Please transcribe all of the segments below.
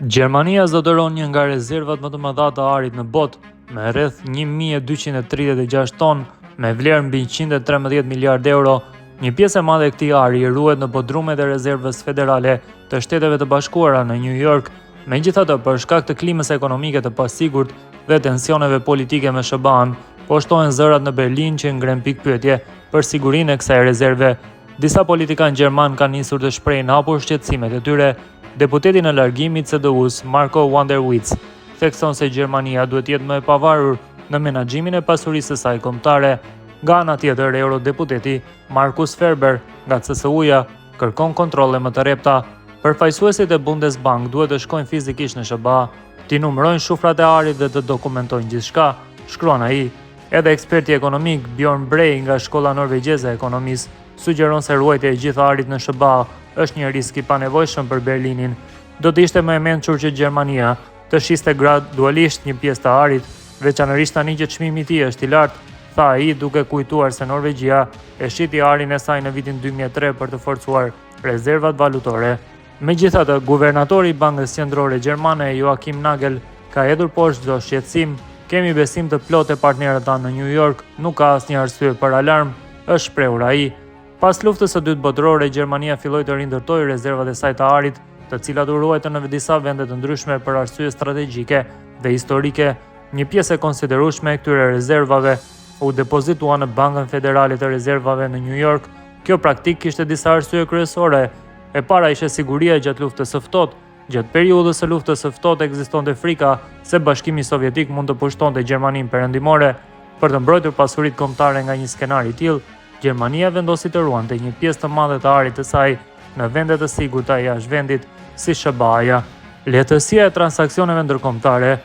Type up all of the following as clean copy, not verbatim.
Gjermania zotëron një nga rezervat më të mëdha të arit në botë, me rreth 1236 tonë, me vlerë mbi 113 miliardë euro. Një pjesë e madhe e këtij ari ruhet në bodrumet e rezervës federale të Shteteve të Bashkuara në New York. Megjithatë, për shkak të klimës ekonomike të pasigurt dhe tensioneve politike me SBA-n, po shtohen zërat në Berlin që ngren pikpyetje për sigurinë e kësaj rezerve. Disa politikanë gjerman kanë nisur të shprehin hapur shqetësimet e tyre. Deputeti në largim i CDU-s, Marco Wanderwitz, thekson se Gjermania duhet jetë më e pavarur në menaxhimin e pasurisë së saj kombëtare. Nga ana tjetër, eurodeputeti Markus Ferber nga CSU-ja kërkon kontrolle më të repta. Përfaqësuesit e Bundesbank duhet të shkojnë fizikisht në SBA, t'i numërojnë shufrat e arit dhe të dokumentojnë gjithçka, shkruan ai. Edhe eksperti ekonomik Bjorn Brey nga shkolla norvegjeze e ekonomisë sugjeron se ruajtja e gjithë arit në SBA është një risk i panevojshëm për Berlinin. Do të ishte më e mençur që Gjermania të shiste gradualisht një pjesë të arit, veçanërisht tani që çmimi i tij është i lartë, tha ai duke kujtuar se Norvegjia e shiti arin e saj në vitin 2003 për të forcuar rezervat valutore. Megjithatë, guvernatori i Bankës Qendrore Gjermane Joachim Nagel ka hedhur poshtë çdo shqetësim. Kemi besim të plotë e partnerët tanë në New York, nuk ka asnjë arsye për alarm, është shprehur ai. Pas luftës së dytë botërore, Gjermania filloi të rindërtojë rezervat e saj të arit, të cilat u ruajtën në disa vende të ndryshme për arsye strategjike dhe historike. Një pjesë e konsiderueshme e këtyre rezervave u depozitua në Bankën Federale të Rezervave në New York. Kjo praktik kishte disa arsye kryesore. E para ishte siguria gjatë luftës së ftohtë. Gjatë periudhës së luftës së ftohtë ekzistonte frika se Bashkimi Sovjetik mund të pushtonte Gjermaninë perëndimore. Për të mbrojtur pasuritë kombëtare nga një skenar i tillë, Gjermania vendosi të ruante një pjesë të madhe të arit të saj në vende të sigurta jashtë vendit, si SBA-ja. Lehtësia e transaksioneve ndërkombëtare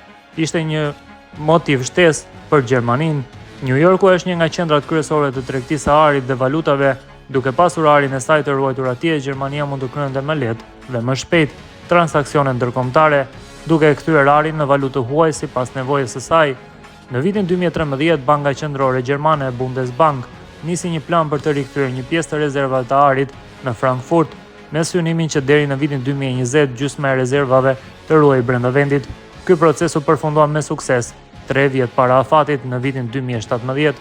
ishte një motiv shtesë për Gjermaninë. New Yorku është një nga qendrat kryesore të tregtisë së arit dhe valutave. Duke pasur arin e saj të ruajtur atje, Gjermania mund të kryente më lehtë dhe më shpejt transaksione ndërkombëtare, duke kthyer arin në valutë huaj sipas nevojës së saj. Në vitin 2013, Banka Qendrore Gjermane, Bundesbank, nisi një plan për të rikthyer një pjesë të rezervave të arit në Frankfurt, me synimin që deri në vitin 2020 gjysma e rezervave të ruhej brenda vendit. Ky proces u përfundua me sukses 3 vjet para afatit në vitin 2017.